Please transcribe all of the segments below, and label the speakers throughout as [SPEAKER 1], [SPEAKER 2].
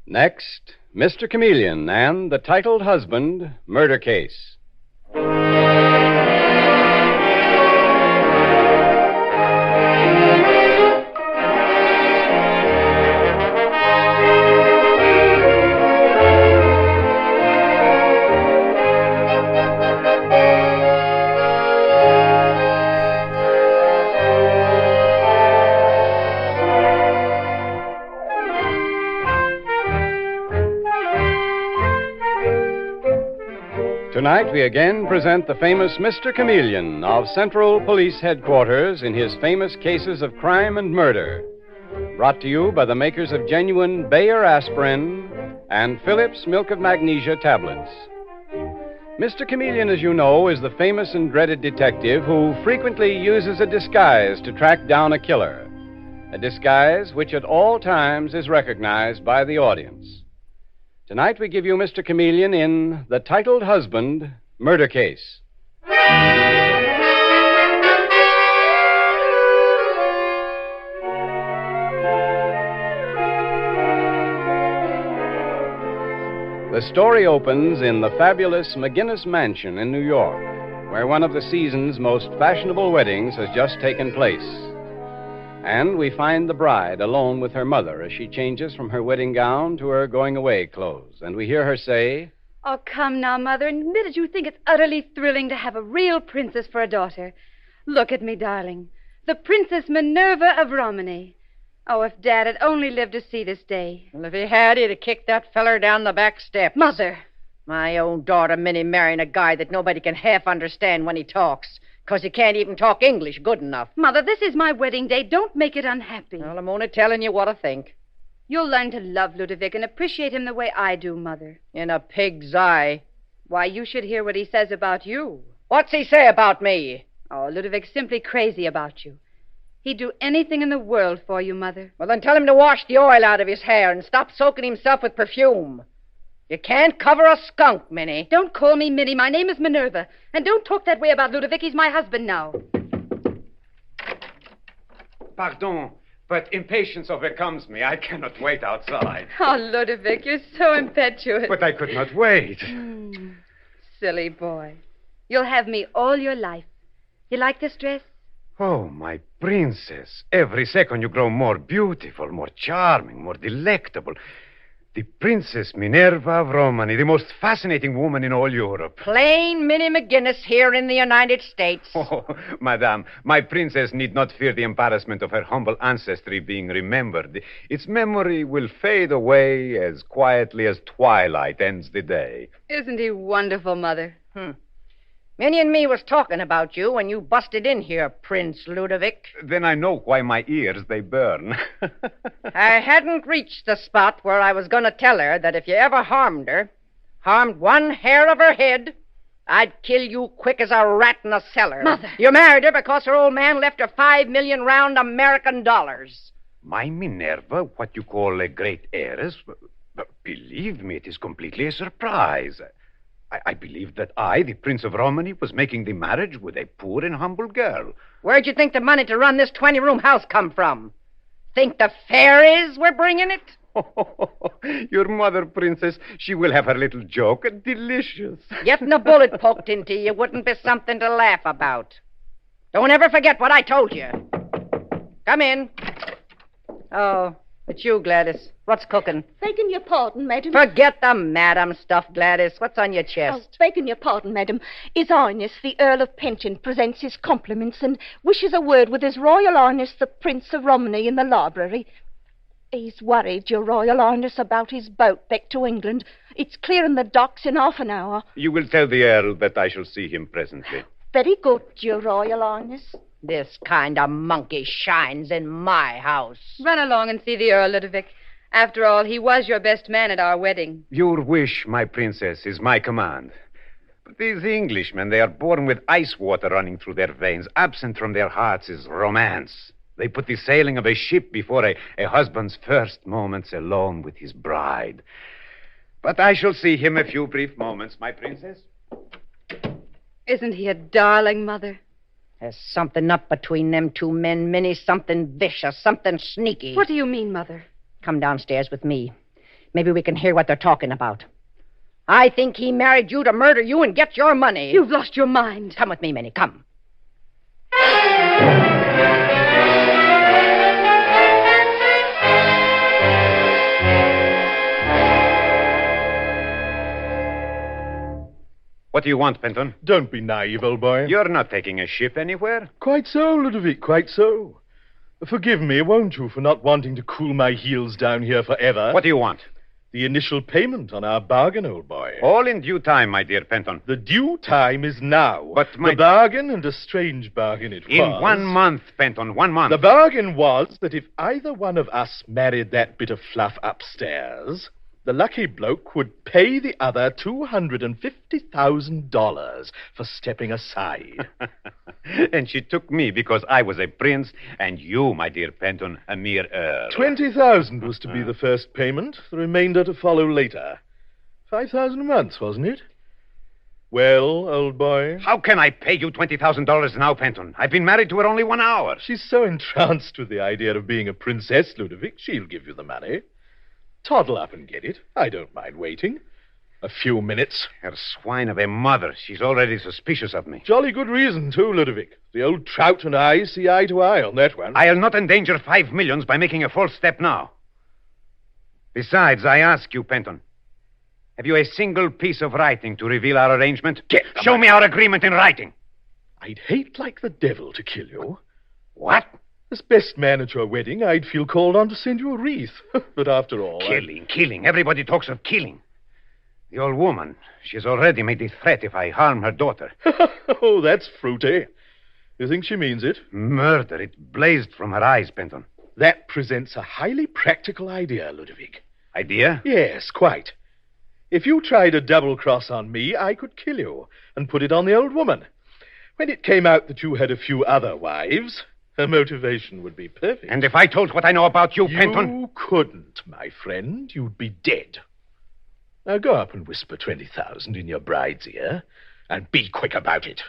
[SPEAKER 1] Next, Mr. Chameleon and the titled husband murder case. Tonight, we again present the famous Mr. Chameleon of Central Police Headquarters in his famous cases of crime and murder. Brought to you by the makers of genuine Bayer aspirin and Phillips Milk of Magnesia tablets. Mr. Chameleon, as you know, is the famous and dreaded detective who frequently uses a disguise to track down a killer. A disguise which at all times is recognized by the audience. Tonight we give you Mr. Chameleon in The Titled Husband Murder Case. The story opens in the fabulous McGinnis Mansion in New York, where one of the season's most fashionable weddings has just taken place. And we find the bride alone with her mother as she changes from her wedding gown to her going-away clothes. And we hear her say,
[SPEAKER 2] "Oh, come now, Mother, and admit it, you think it's utterly thrilling to have a real princess for a daughter. Look at me, darling. The Princess Minerva of Romany. Oh, if Dad had only lived to see this day."
[SPEAKER 3] Well, if he had, he'd have kicked that feller down the back steps.
[SPEAKER 2] Mother!
[SPEAKER 3] My own daughter, Minnie, marrying a guy that nobody can half understand when he talks. 'Cause he can't even talk English good enough.
[SPEAKER 2] Mother, this is my wedding day. Don't make it unhappy.
[SPEAKER 3] Well, I'm only telling you what I think.
[SPEAKER 2] You'll learn to love Ludovic and appreciate him the way I do, Mother.
[SPEAKER 3] In a pig's eye.
[SPEAKER 2] Why, you should hear what he says about you.
[SPEAKER 3] What's he say about me?
[SPEAKER 2] Oh, Ludovic's simply crazy about you. He'd do anything in the world for you, Mother.
[SPEAKER 3] Well, then tell him to wash the oil out of his hair and stop soaking himself with perfume. You can't cover a skunk, Minnie.
[SPEAKER 2] Don't call me Minnie. My name is Minerva. And don't talk that way about Ludovic. He's my husband now.
[SPEAKER 4] Pardon, but impatience overcomes me. I cannot wait outside.
[SPEAKER 2] Oh, Ludovic, you're so impetuous.
[SPEAKER 4] But I could not wait.
[SPEAKER 2] Silly boy. You'll have me all your life. You like this dress?
[SPEAKER 4] Oh, my princess. Every second you grow more beautiful, more charming, more delectable. The Princess Minerva of Romany, the most fascinating woman in all Europe.
[SPEAKER 3] Plain Minnie McGinnis here in the United States.
[SPEAKER 4] Oh, madame, my princess need not fear the embarrassment of her humble ancestry being remembered. Its memory will fade away as quietly as twilight ends the day.
[SPEAKER 2] Isn't he wonderful, Mother?
[SPEAKER 3] Minnie and me was talking about you when you busted in here, Prince Ludovic.
[SPEAKER 4] Then I know why my ears, they burn.
[SPEAKER 3] I hadn't reached the spot where I was going to tell her that if you ever harmed her, harmed one hair of her head, I'd kill you quick as a rat in a cellar.
[SPEAKER 2] Mother!
[SPEAKER 3] You married her because her old man left her $5 million round American dollars.
[SPEAKER 4] My Minerva, what you call a great heiress? But believe me, it is completely a surprise. I believed that I, the Prince of Romany, was making the marriage with a poor and humble girl.
[SPEAKER 3] Where'd you think the money to run this 20-room house come from? Think the fair is we're bringing it?
[SPEAKER 4] Your mother, Princess, she will have her little joke. Delicious.
[SPEAKER 3] Getting a bullet poked into you wouldn't be something to laugh about. Don't ever forget what I told you. Come in. Oh, it's you, Gladys. What's cooking?
[SPEAKER 5] Begging your pardon, madam.
[SPEAKER 3] Forget the madam stuff, Gladys. What's on your chest?
[SPEAKER 5] Oh, begging your pardon, madam. His Highness, the Earl of Pension, presents his compliments and wishes a word with His Royal Highness, the Prince of Romany, in the library. He's worried, Your Royal Highness, about his boat back to England. It's clearing the docks in half an hour.
[SPEAKER 4] You will tell the Earl that I shall see him presently.
[SPEAKER 5] Very good, Your Royal Highness.
[SPEAKER 3] This kind of monkey shines in my house.
[SPEAKER 2] Run along and see the Earl, Ludovic. After all, he was your best man at our wedding.
[SPEAKER 4] Your wish, my princess, is my command. But these Englishmen, they are born with ice water running through their veins. Absent from their hearts is romance. They put the sailing of a ship before a husband's first moments alone with his bride. But I shall see him a few brief moments, my princess.
[SPEAKER 2] Isn't he a darling, Mother?
[SPEAKER 3] There's something up between them two men, Minnie. Something vicious, something sneaky.
[SPEAKER 2] What do you mean, Mother?
[SPEAKER 3] Come downstairs with me. Maybe we can hear what they're talking about. I think he married you to murder you and get your money.
[SPEAKER 2] You've lost your mind.
[SPEAKER 3] Come with me, Minnie, come.
[SPEAKER 4] What do you want, Penton?
[SPEAKER 6] Don't be naive, old boy.
[SPEAKER 4] You're not taking a ship anywhere.
[SPEAKER 6] Quite so, Ludovic, quite so. Forgive me, won't you, for not wanting to cool my heels down here forever?
[SPEAKER 4] What do you want?
[SPEAKER 6] The initial payment on our bargain, old boy.
[SPEAKER 4] All in due time, my dear Penton.
[SPEAKER 6] The due time is now.
[SPEAKER 4] But
[SPEAKER 6] The bargain, and a strange bargain it was.
[SPEAKER 4] In 1 month, Penton, 1 month.
[SPEAKER 6] The bargain was that if either one of us married that bit of fluff upstairs, the lucky bloke would pay the other $250,000 for stepping aside.
[SPEAKER 4] And she took me because I was a prince, and you, my dear Penton, a mere earl.
[SPEAKER 6] 20,000 was to be the first payment, the remainder to follow later. 5,000 a month, wasn't it? Well, old boy?
[SPEAKER 4] How can I pay you $20,000 now, Penton? I've been married to her only 1 hour.
[SPEAKER 6] She's so entranced with the idea of being a princess, Ludovic, she'll give you the money. Toddle up and get it. I don't mind waiting. A few minutes.
[SPEAKER 4] Her swine of a mother. She's already suspicious of me.
[SPEAKER 6] Jolly good reason, too, Ludovic. The old trout and I see eye to eye on that one.
[SPEAKER 4] I'll not endanger 5 millions by making a false step now. Besides, I ask you, Penton, have you a single piece of writing to reveal our arrangement? Show me our agreement in writing.
[SPEAKER 6] I'd hate like the devil to kill you.
[SPEAKER 4] What?
[SPEAKER 6] As best man at your wedding, I'd feel called on to send you a wreath. But after all...
[SPEAKER 4] Killing. Everybody talks of killing. The old woman, she's already made the threat if I harm her daughter.
[SPEAKER 6] Oh, that's fruity. You think she means it?
[SPEAKER 4] Murder. It blazed from her eyes, Penton.
[SPEAKER 6] That presents a highly practical idea, Ludovic.
[SPEAKER 4] Idea?
[SPEAKER 6] Yes, quite. If you tried a double cross on me, I could kill you and put it on the old woman. When it came out that you had a few other wives... her motivation would be perfect.
[SPEAKER 4] And if I told what I know about you, Penton...
[SPEAKER 6] You couldn't, my friend. You'd be dead. Now go up and whisper 20,000 in your bride's ear, and be quick about it.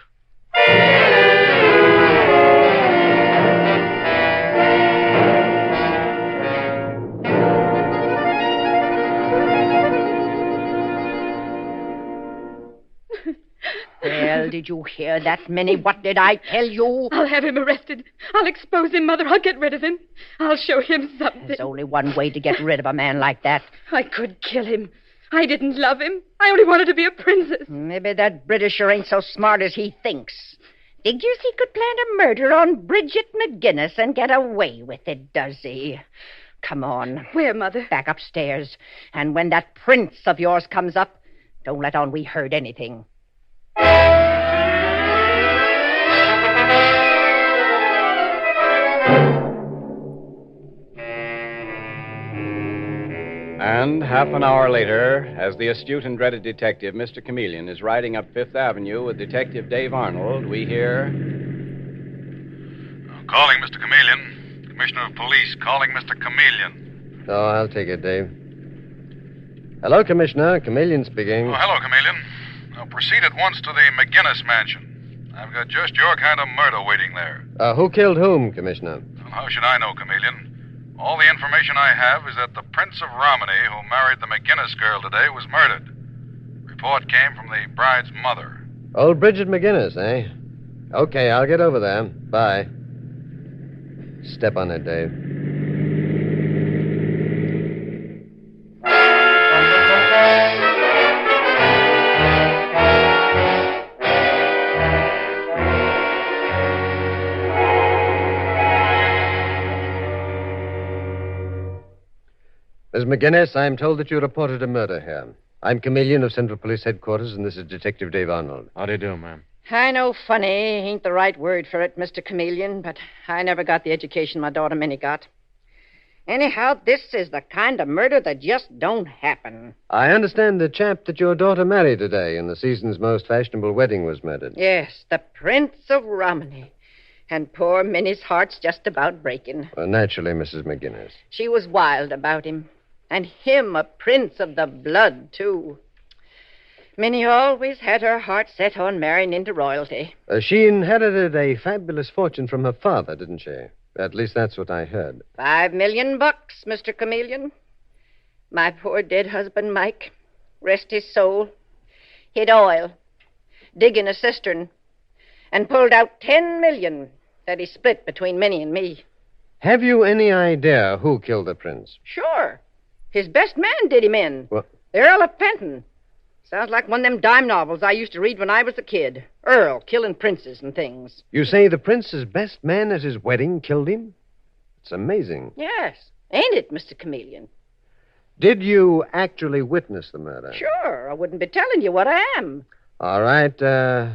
[SPEAKER 3] Well, did you hear that, Minnie? What did I tell you?
[SPEAKER 2] I'll have him arrested. I'll expose him, Mother. I'll get rid of him. I'll show him something.
[SPEAKER 3] There's only one way to get rid of a man like that.
[SPEAKER 2] I could kill him. I didn't love him. I only wanted to be a princess.
[SPEAKER 3] Maybe that Britisher ain't so smart as he thinks. Figures he could plan a murder on Bridget McGinnis and get away with it, does he? Come on.
[SPEAKER 2] Where, Mother?
[SPEAKER 3] Back upstairs. And when that prince of yours comes up, don't let on we heard anything.
[SPEAKER 1] And half an hour later, as the astute and dreaded detective, Mr. Chameleon, is riding up Fifth Avenue with Detective Dave Arnold, we hear...
[SPEAKER 7] Calling Mr. Chameleon. Commissioner of Police calling Mr. Chameleon.
[SPEAKER 8] Oh, I'll take it, Dave. Hello, Commissioner. Chameleon speaking.
[SPEAKER 7] Oh, hello, Chameleon. Now, proceed at once to the McGinnis mansion. I've got just your kind of murder waiting there.
[SPEAKER 8] Who killed whom, Commissioner?
[SPEAKER 7] Well, how should I know, Chameleon? All the information I have is that the Prince of Romney, who married the McGinnis girl today, was murdered. Report came from the bride's mother.
[SPEAKER 8] Old Bridget McGinnis, eh? Okay, I'll get over there. Bye. Step on it, Dave. Miss McGinnis, I'm told that you reported a murder here. I'm Chameleon of Central Police Headquarters, and this is Detective Dave Arnold.
[SPEAKER 9] How do you do, ma'am?
[SPEAKER 3] I know funny ain't the right word for it, Mr. Chameleon, but I never got the education my daughter Minnie got. Anyhow, this is the kind of murder that just don't happen.
[SPEAKER 8] I understand the chap that your daughter married today in the season's most fashionable wedding was murdered.
[SPEAKER 3] Yes, the Prince of Romney. And poor Minnie's heart's just about breaking.
[SPEAKER 8] Well, naturally, Mrs. McGinnis.
[SPEAKER 3] She was wild about him. And him a prince of the blood, too. Minnie always had her heart set on marrying into royalty.
[SPEAKER 8] She inherited a fabulous fortune from her father, didn't she? At least that's what I heard.
[SPEAKER 3] $5 million, Mr. Chameleon. My poor dead husband, Mike, rest his soul, hid oil, dig in a cistern, and pulled out $10 million that he split between Minnie and me.
[SPEAKER 8] Have you any idea who killed the prince?
[SPEAKER 3] Sure. His best man did him in.
[SPEAKER 8] What?
[SPEAKER 3] The Earl of Penton. Sounds like one of them dime novels I used to read when I was a kid. Earl killing princes and things.
[SPEAKER 8] You say the prince's best man at his wedding killed him? It's amazing.
[SPEAKER 3] Yes. Ain't it, Mr. Chameleon?
[SPEAKER 8] Did you actually witness the murder?
[SPEAKER 3] Sure. I wouldn't be telling you what I am.
[SPEAKER 8] All right.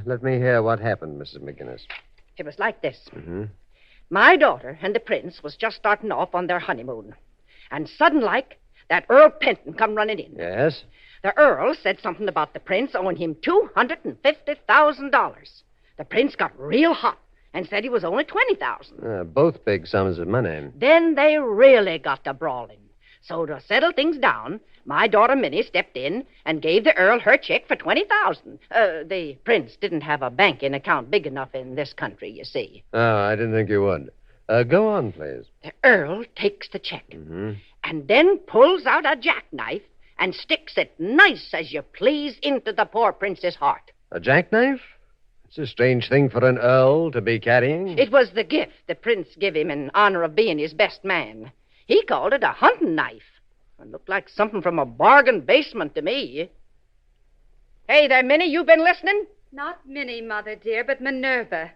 [SPEAKER 8] Let me hear what happened, Mrs. McGinnis.
[SPEAKER 3] It was like this.
[SPEAKER 8] Mm-hmm.
[SPEAKER 3] My daughter and the prince was just starting off on their honeymoon. And sudden-like, that Earl Penton come running in.
[SPEAKER 8] Yes?
[SPEAKER 3] The Earl said something about the prince owing him $250,000. The prince got real hot and said he was only $20,000.
[SPEAKER 8] Both big sums of money.
[SPEAKER 3] Then they really got to brawling. So to settle things down, my daughter Minnie stepped in and gave the Earl her check for $20,000. The prince didn't have a banking account big enough in this country, you see.
[SPEAKER 8] Oh, I didn't think you would. Go on, please.
[SPEAKER 3] The Earl takes the check
[SPEAKER 8] Mm-hmm.
[SPEAKER 3] and then pulls out a jackknife and sticks it nice as you please into the poor prince's heart.
[SPEAKER 8] A jackknife? It's a strange thing for an earl to be carrying.
[SPEAKER 3] It was the gift the prince gave him in honor of being his best man. He called it a hunting knife. It looked like something from a bargain basement to me. Hey there, Minnie, you been listening?
[SPEAKER 2] Not Minnie, Mother, dear, but Minerva.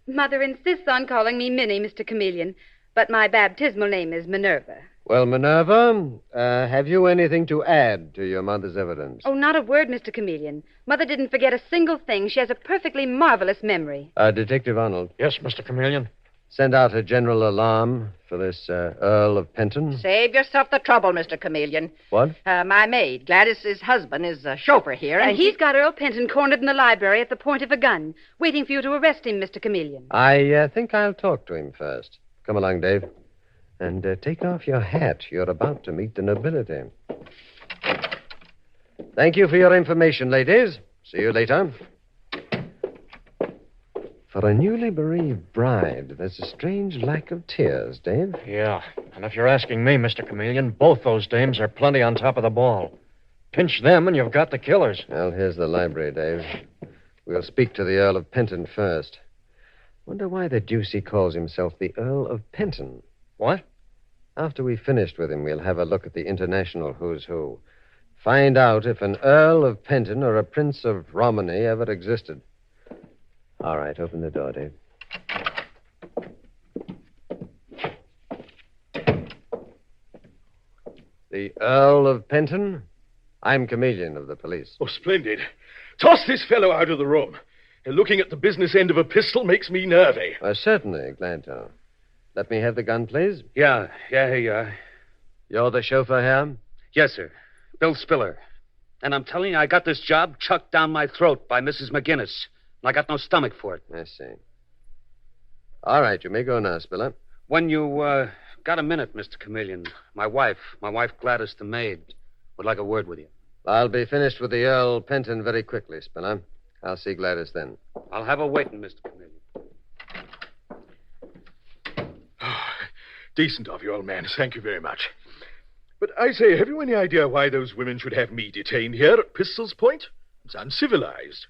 [SPEAKER 2] Mother insists on calling me Minnie, Mr. Chameleon, but my baptismal name is Minerva.
[SPEAKER 8] Well, Minerva, have you anything to add to your mother's evidence?
[SPEAKER 2] Oh, not a word, Mr. Chameleon. Mother didn't forget a single thing. She has a perfectly marvelous memory.
[SPEAKER 8] Detective Arnold.
[SPEAKER 9] Yes, Mr. Chameleon.
[SPEAKER 8] Send out a general alarm for this Earl of Penton.
[SPEAKER 3] Save yourself the trouble, Mr. Chameleon.
[SPEAKER 8] What?
[SPEAKER 3] My maid, Gladys's husband, is a chauffeur here,
[SPEAKER 2] And he's got Earl Penton cornered in the library at the point of a gun, waiting for you to arrest him, Mr. Chameleon.
[SPEAKER 8] I think I'll talk to him first. Come along, Dave. And take off your hat. You're about to meet the nobility. Thank you for your information, ladies. See you later. For a newly bereaved bride, there's a strange lack of tears, Dave.
[SPEAKER 9] Yeah, and if you're asking me, Mr. Chameleon, both those dames are plenty on top of the ball. Pinch them and you've got the killers.
[SPEAKER 8] Well, here's the library, Dave. We'll speak to the Earl of Penton first. Wonder why the deuce he calls himself the Earl of Penton.
[SPEAKER 9] What?
[SPEAKER 8] After we've finished with him, we'll have a look at the international who's who. Find out if an Earl of Penton or a Prince of Romney ever existed. All right, open the door, Dave. The Earl of Penton? I'm Chameleon of the police.
[SPEAKER 6] Oh, splendid. Toss this fellow out of the room. Looking at the business end of a pistol makes me nervy.
[SPEAKER 8] Certainly, glad to. Let me have the gun, please.
[SPEAKER 10] Yeah, here you are.
[SPEAKER 8] You're the chauffeur here?
[SPEAKER 10] Yes, sir. Bill Spiller. And I'm telling you, I got this job chucked down my throat by Mrs. McGinnis. And I got no stomach for it.
[SPEAKER 8] I see. All right, you may go now, Spiller.
[SPEAKER 10] When you, got a minute, Mr. Chameleon, my wife Gladys the maid, would like a word with you.
[SPEAKER 8] I'll be finished with the Earl Penton very quickly, Spiller. I'll see Gladys then.
[SPEAKER 10] I'll have her waiting, Mr. Chameleon.
[SPEAKER 6] Decent of you, old man. Thank you very much. But I say, have you any idea why those women should have me detained here at Pistol's Point? It's uncivilized.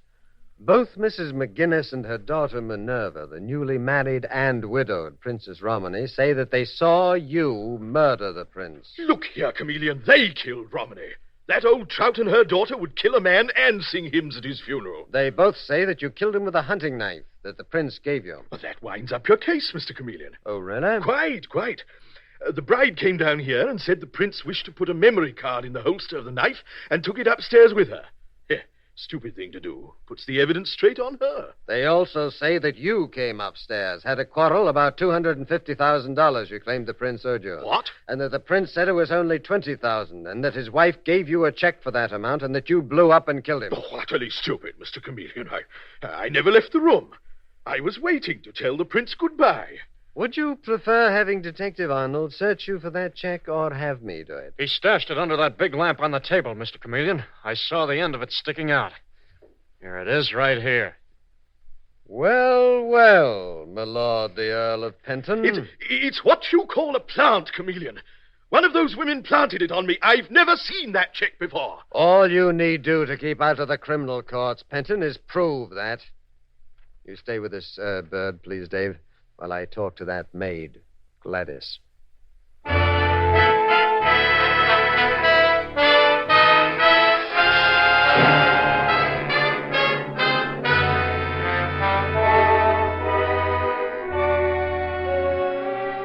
[SPEAKER 8] Both Mrs. McGinnis and her daughter Minerva, the newly married and widowed Princess Romney, say that they saw you murder the prince.
[SPEAKER 6] Look here, Chameleon. They killed Romney. That old trout and her daughter would kill a man and sing hymns at his funeral.
[SPEAKER 8] They both say that you killed him with a hunting knife that the prince gave you.
[SPEAKER 6] Well, that winds up your case, Mr. Chameleon.
[SPEAKER 8] Oh, really?
[SPEAKER 6] Quite. The bride came down here and said the prince wished to put a memory card in the holster of the knife and took it upstairs with her. Stupid thing to do. Puts the evidence straight on her.
[SPEAKER 8] They also say that you came upstairs, had a quarrel about $250,000 you claimed the prince owed you.
[SPEAKER 6] What?
[SPEAKER 8] And that the prince said it was only $20,000, and that his wife gave you a check for that amount, and that you blew up and killed him.
[SPEAKER 6] Oh, utterly stupid, Mr. Chameleon. I never left the room. I was waiting to tell the prince goodbye.
[SPEAKER 8] Would you prefer having Detective Arnold search you for that check or have me do it?
[SPEAKER 9] He stashed it under that big lamp on the table, Mr. Chameleon. I saw the end of it sticking out. Here it is, right here.
[SPEAKER 8] Well, my lord, the Earl of Penton.
[SPEAKER 6] It's what you call a plant, Chameleon. One of those women planted it on me. I've never seen that check before.
[SPEAKER 8] All you need do to keep out of the criminal courts, Penton, is prove that. You stay with this bird, please, Dave, while I talk to that maid, Gladys.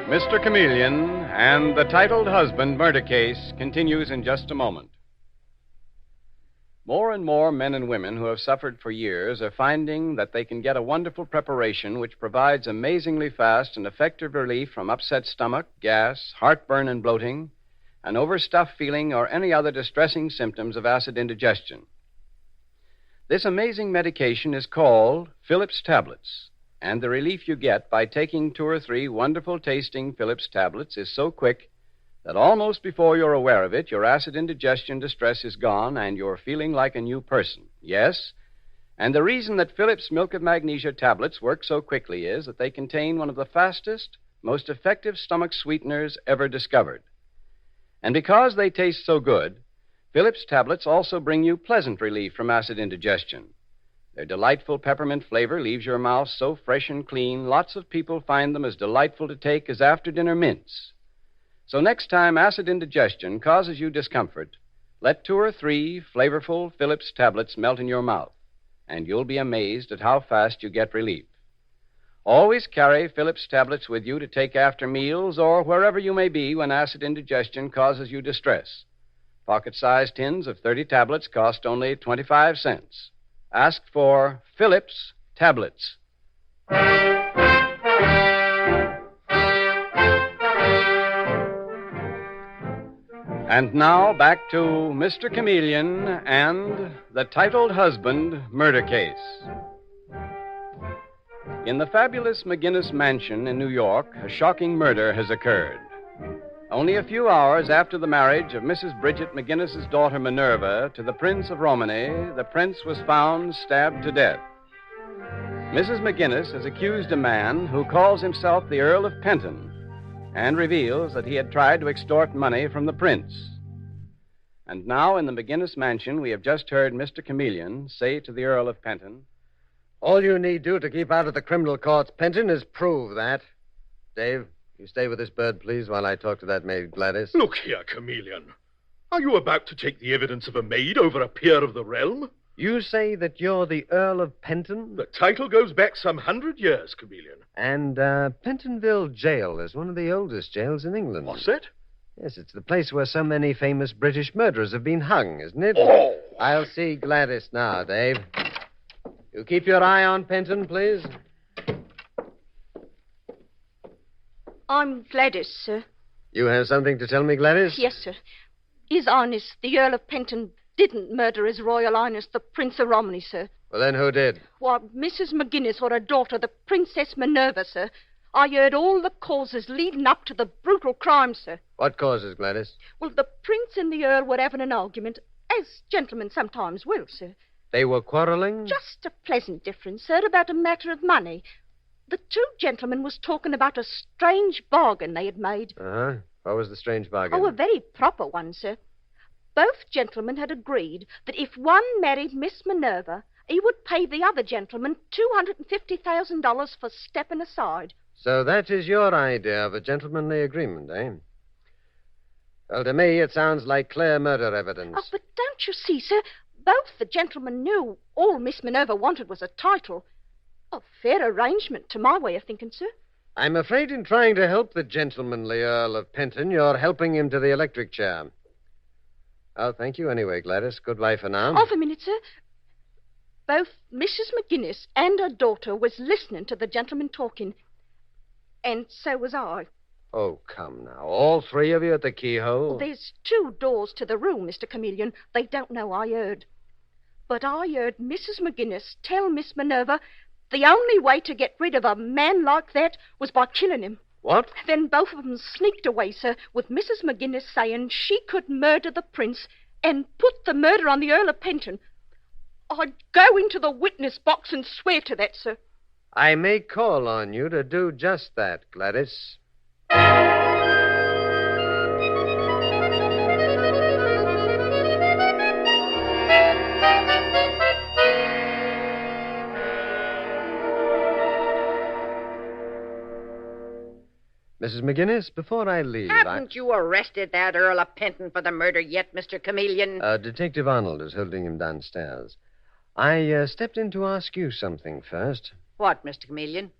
[SPEAKER 1] Mr. Chameleon and the titled husband murder case continues in just a moment. More and more men and women who have suffered for years are finding that they can get a wonderful preparation which provides amazingly fast and effective relief from upset stomach, gas, heartburn and bloating, an overstuffed feeling, or any other distressing symptoms of acid indigestion. This amazing medication is called Phillips Tablets, and the relief you get by taking 2 or 3 wonderful-tasting Phillips tablets is so quick that almost before you're aware of it, your acid indigestion distress is gone and you're feeling like a new person. Yes, and the reason that Phillips Milk of Magnesia tablets work so quickly is that they contain one of the fastest, most effective stomach sweeteners ever discovered. And because they taste so good, Phillips tablets also bring you pleasant relief from acid indigestion. Their delightful peppermint flavor leaves your mouth so fresh and clean, lots of people find them as delightful to take as after-dinner mints. So next time acid indigestion causes you discomfort, let 2 or 3 flavorful Phillips tablets melt in your mouth, and you'll be amazed at how fast you get relief. Always carry Phillips tablets with you to take after meals or wherever you may be when acid indigestion causes you distress. Pocket-sized tins of 30 tablets cost only 25 cents. Ask for Phillips tablets. And now back to Mr. Chameleon and the titled husband murder case. In the fabulous McGinnis mansion in New York, a shocking murder has occurred. Only a few hours after the marriage of Mrs. Bridget McGinnis's daughter Minerva to the Prince of Romany, the prince was found stabbed to death. Mrs. McGinnis has accused a man who calls himself the Earl of Penton and reveals that he had tried to extort money from the prince. And now in the McGinnis mansion, we have just heard Mr. Chameleon say to the Earl of Penton,
[SPEAKER 8] All you need do to keep out of the criminal courts, Penton, is prove that. Dave, you stay with this bird, please, while I talk to that maid, Gladys.
[SPEAKER 6] Look here, Chameleon. Are you about to take the evidence of a maid over a peer of the realm?
[SPEAKER 8] You say that you're the Earl of Penton?
[SPEAKER 6] The title goes back some 100 years, Chameleon.
[SPEAKER 8] And Pentonville Jail is one of the oldest jails in England.
[SPEAKER 6] What's that?
[SPEAKER 8] Yes, it's the place where so many famous British murderers have been hung, isn't it?
[SPEAKER 6] Oh!
[SPEAKER 8] I'll see Gladys now, Dave. You keep your eye on Penton, please.
[SPEAKER 5] I'm Gladys, sir.
[SPEAKER 8] You have something to tell me, Gladys?
[SPEAKER 5] Yes, sir. His Highness, the Earl of Penton, didn't murder His Royal Highness, the Prince of Romany, sir.
[SPEAKER 8] Well, then who did?
[SPEAKER 5] Why, Mrs. McGinnis or her daughter, the Princess Minerva, sir. I heard all the causes leading up to the brutal crime, sir.
[SPEAKER 8] What causes, Gladys?
[SPEAKER 5] Well, the Prince and the Earl were having an argument, as gentlemen sometimes will, sir.
[SPEAKER 8] They were quarreling?
[SPEAKER 5] Just a pleasant difference, sir, about a matter of money. The 2 gentlemen was talking about a strange bargain they had made.
[SPEAKER 8] Uh-huh. What was the strange bargain?
[SPEAKER 5] Oh, a very proper one, sir. Both gentlemen had agreed that if one married Miss Minerva, he would pay the other gentleman $250,000 for stepping aside.
[SPEAKER 8] So that is your idea of a gentlemanly agreement, eh? Well, to me, it sounds like clear murder evidence.
[SPEAKER 5] Oh, but don't you see, sir? Both the gentlemen knew all Miss Minerva wanted was a title. A fair arrangement, to my way of thinking, sir.
[SPEAKER 8] I'm afraid in trying to help the gentlemanly Earl of Penton, you're helping him to the electric chair. I'll thank you anyway, Gladys. Goodbye for now.
[SPEAKER 5] Half a minute, sir. Both Mrs. McGinnis and her daughter was listening to the gentleman talking. And so was I.
[SPEAKER 8] Oh, come now. All 3 of you at the keyhole?
[SPEAKER 5] There's 2 doors to the room, Mr. Chameleon. They don't know I heard. But I heard Mrs. McGinnis tell Miss Minerva the only way to get rid of a man like that was by killing him.
[SPEAKER 8] What?
[SPEAKER 5] Then both of them sneaked away, sir, with Mrs. McGinnis saying she could murder the prince and put the murder on the Earl of Penton. I'd go into the witness box and swear to that, sir.
[SPEAKER 8] I may call on you to do just that, Gladys. Mrs. McGinnis, before I leave,
[SPEAKER 3] Haven't you arrested that Earl of Penton for the murder yet, Mr. Chameleon?
[SPEAKER 8] Detective Arnold is holding him downstairs. I stepped in to ask you something first.
[SPEAKER 3] What, Mr. Chameleon?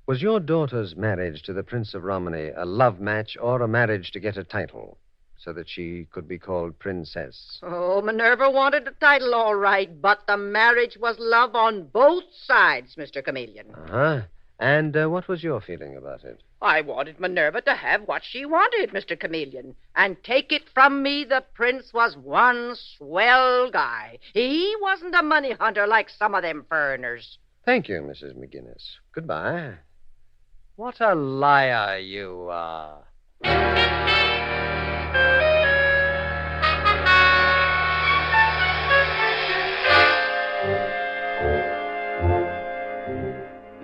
[SPEAKER 8] Was your daughter's marriage to the Prince of Romney a love match or a marriage to get a title so that she could be called Princess?
[SPEAKER 3] Oh, Minerva wanted the title all right, but the marriage was love on both sides, Mr. Chameleon.
[SPEAKER 8] Uh-huh. And what was your feeling about it?
[SPEAKER 3] I wanted Minerva to have what she wanted, Mr. Chameleon. And take it from me, the prince was one swell guy. He wasn't a money hunter like some of them foreigners.
[SPEAKER 8] Thank you, Mrs. McGinnis. Goodbye. What a liar you are.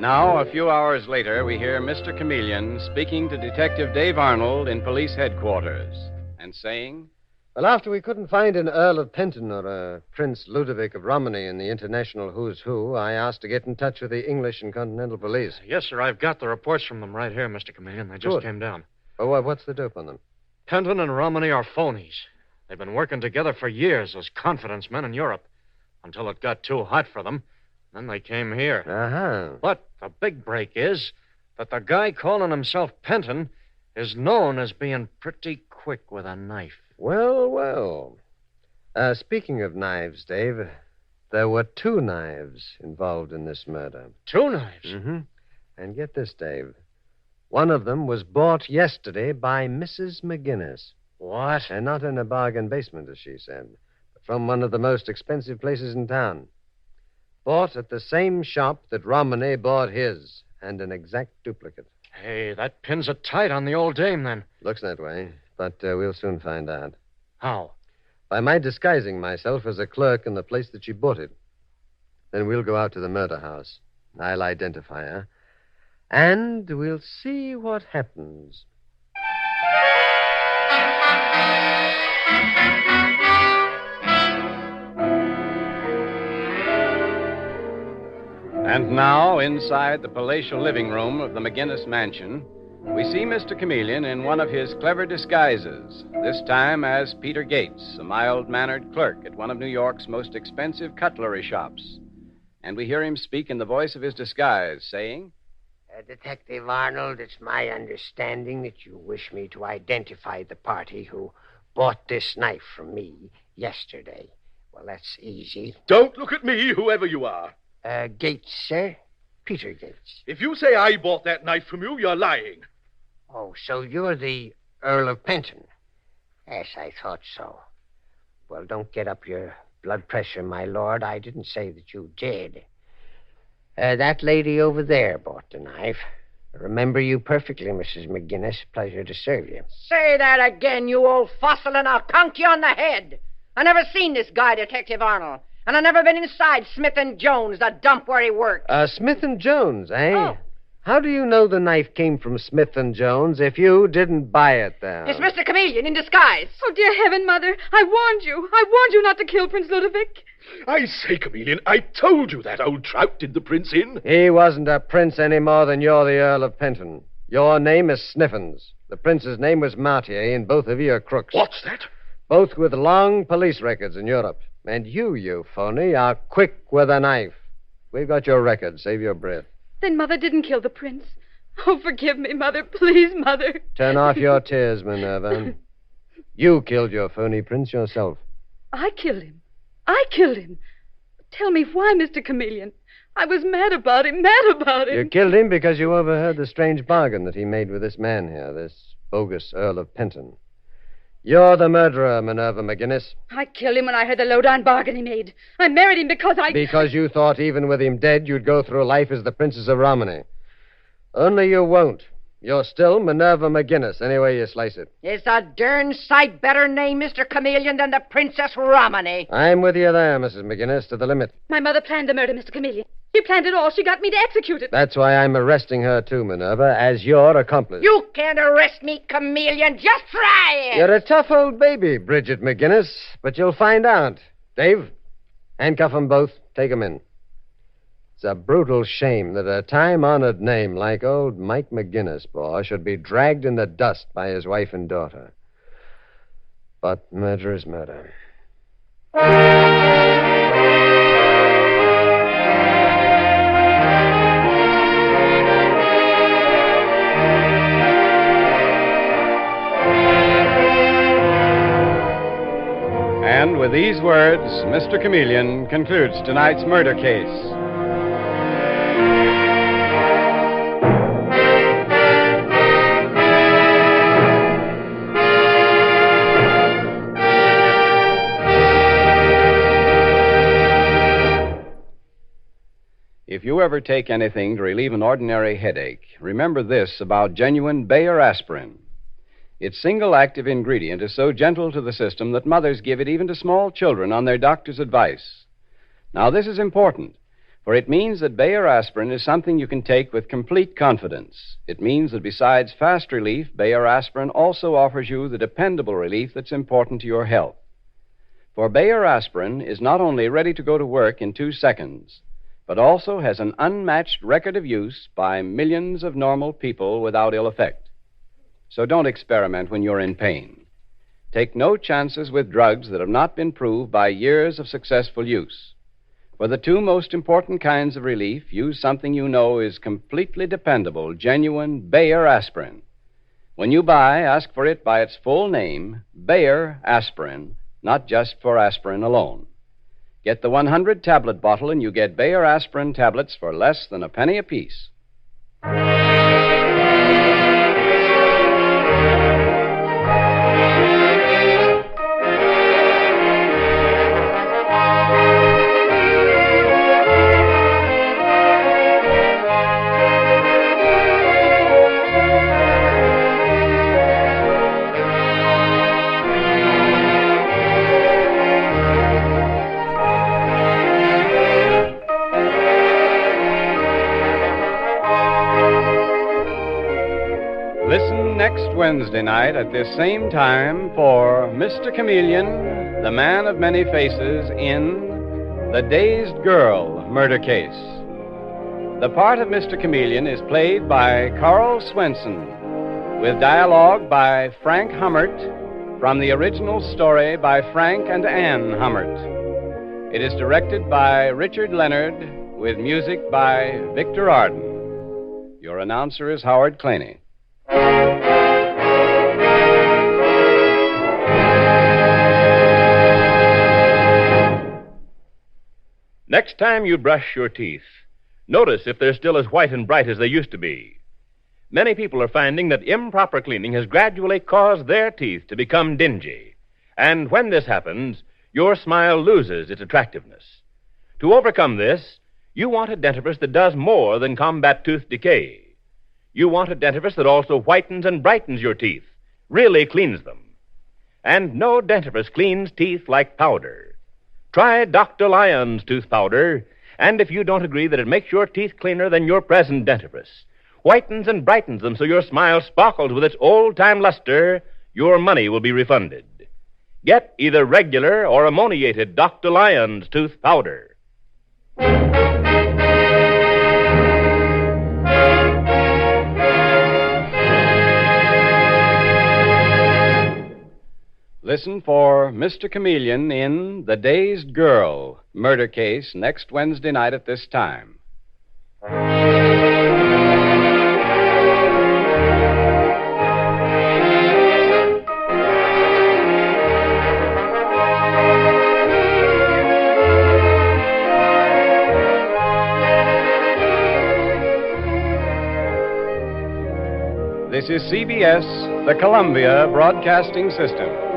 [SPEAKER 1] Now, a few hours later, we hear Mr. Chameleon speaking to Detective Dave Arnold in police headquarters and saying,
[SPEAKER 8] Well, after we couldn't find an Earl of Penton or a Prince Ludovic of Romney in the international who's who, I asked to get in touch with the English and Continental Police.
[SPEAKER 9] Yes, sir. I've got the reports from them right here, Mr. Chameleon. They just
[SPEAKER 8] Good.
[SPEAKER 9] came down.
[SPEAKER 8] Oh, what's the dope on them?
[SPEAKER 9] Penton and Romney are phonies. They've been working together for years as confidence men in Europe until it got too hot for them. Then they came here.
[SPEAKER 8] Uh-huh.
[SPEAKER 9] But the big break is that the guy calling himself Penton is known as being pretty quick with a knife.
[SPEAKER 8] Well, well. Speaking of knives, Dave, there were 2 knives involved in this murder.
[SPEAKER 9] 2 knives?
[SPEAKER 8] Mm-hmm. And get this, Dave. One of them was bought yesterday by Mrs. McGinnis.
[SPEAKER 9] What?
[SPEAKER 8] And not in a bargain basement, as she said, but from one of the most expensive places in town. Bought at the same shop that Romney bought his, and an exact duplicate.
[SPEAKER 9] Hey, that pins it tight on the old dame, then.
[SPEAKER 8] Looks that way, but we'll soon find out.
[SPEAKER 9] How?
[SPEAKER 8] By my disguising myself as a clerk in the place that she bought it. Then we'll go out to the murder house. I'll identify her. And we'll see what happens.
[SPEAKER 1] And now, inside the palatial living room of the McGinnis mansion, we see Mr. Chameleon in one of his clever disguises, this time as Peter Gates, a mild-mannered clerk at one of New York's most expensive cutlery shops. And we hear him speak in the voice of his disguise, saying,
[SPEAKER 11] Detective Arnold, it's my understanding that you wish me to identify the party who bought this knife from me yesterday. Well, that's easy.
[SPEAKER 6] Don't look at me, whoever you are.
[SPEAKER 11] Gates, sir. Peter Gates.
[SPEAKER 6] If you say I bought that knife from you, you're lying.
[SPEAKER 11] Oh, so you're the Earl of Penton? Yes, I thought so. Well, don't get up your blood pressure, my lord. I didn't say that you did. That lady over there bought the knife. I remember you perfectly, Mrs. McGinnis. Pleasure to serve you.
[SPEAKER 3] Say that again, you old fossil, and I'll conk you on the head. I never seen this guy, Detective Arnold. And I've never been inside Smith & Jones, the dump where he worked.
[SPEAKER 8] Smith & Jones, eh?
[SPEAKER 3] Oh.
[SPEAKER 8] How do you know the knife came from Smith & Jones if you didn't buy it there?
[SPEAKER 3] It's Mr. Chameleon in disguise.
[SPEAKER 2] Oh, dear heaven, Mother. I warned you. I warned you not to kill Prince Ludovic.
[SPEAKER 6] I say, Chameleon, I told you that old trout did the prince in.
[SPEAKER 8] He wasn't a prince any more than you're the Earl of Penton. Your name is Sniffens. The prince's name was Martier, and both of you are crooks.
[SPEAKER 6] What's that?
[SPEAKER 8] Both with long police records in Europe. And you phony, are quick with a knife. We've got your record. Save your breath.
[SPEAKER 2] Then Mother didn't kill the prince. Oh, forgive me, Mother. Please, Mother.
[SPEAKER 8] Turn off your tears, Minerva. You killed your phony prince yourself.
[SPEAKER 2] I killed him. I killed him. Tell me why, Mr. Chameleon. I was mad about him.
[SPEAKER 8] You killed him because you overheard the strange bargain that he made with this man here, this bogus Earl of Penton. You're the murderer, Minerva McGinnis.
[SPEAKER 2] I killed him when I heard the low-down bargain he made. I married him because I...
[SPEAKER 8] Because you thought even with him dead, you'd go through life as the Princess of Romney. Only you won't. You're still Minerva McGinnis, any way you slice it.
[SPEAKER 3] It's a darn sight better name, Mr. Chameleon, than the Princess Romney.
[SPEAKER 8] I'm with you there, Mrs. McGinnis, to the limit.
[SPEAKER 2] My mother planned the murder, Mr. Chameleon. She planned it all. She got me to execute it.
[SPEAKER 8] That's why I'm arresting her, too, Minerva, as your accomplice.
[SPEAKER 3] You can't arrest me, Chameleon. Just try it.
[SPEAKER 8] You're a tough old baby, Bridget McGinnis, but you'll find out. Dave, handcuff them both. Take them in. It's a brutal shame that a time-honored name like old Mike McGinnis, boy, should be dragged in the dust by his wife and daughter. But murder is murder.
[SPEAKER 1] And with these words, Mr. Chameleon concludes tonight's murder case. If you ever take anything to relieve an ordinary headache, remember this about genuine Bayer aspirin. Its single active ingredient is so gentle to the system that mothers give it even to small children on their doctor's advice. Now, this is important, for it means that Bayer aspirin is something you can take with complete confidence. It means that besides fast relief, Bayer aspirin also offers you the dependable relief that's important to your health. For Bayer aspirin is not only ready to go to work in 2 seconds, but also has an unmatched record of use by millions of normal people without ill effect. So don't experiment when you're in pain. Take no chances with drugs that have not been proved by years of successful use. For the 2 most important kinds of relief, use something you know is completely dependable, genuine Bayer aspirin. When you buy, ask for it by its full name, Bayer aspirin, not just for aspirin alone. Get the 100-tablet bottle and you get Bayer aspirin tablets for less than a penny apiece. Listen next Wednesday night at this same time for Mr. Chameleon, the man of many faces, in The Dazed Girl murder case. The part of Mr. Chameleon is played by Karl Swenson, with dialogue by Frank Hummert from the original story by Frank and Anne Hummert. It is directed by Richard Leonard, with music by Victor Arden. Your announcer is Howard Claney.
[SPEAKER 12] Next time you brush your teeth, notice if they're still as white and bright as they used to be. Many people are finding that improper cleaning has gradually caused their teeth to become dingy. And when this happens, your smile loses its attractiveness. To overcome this, you want a dentifrice that does more than combat tooth decay. You want a dentifrice that also whitens and brightens your teeth, really cleans them. And no dentifrice cleans teeth like powder. Try Dr. Lyon's tooth powder, and if you don't agree that it makes your teeth cleaner than your present dentifrice, whitens and brightens them so your smile sparkles with its old-time luster, your money will be refunded. Get either regular or ammoniated Dr. Lyon's tooth powder.
[SPEAKER 1] Listen for Mr. Chameleon in The Dazed Girl murder case next Wednesday night at this time. This is CBS, the Columbia Broadcasting System.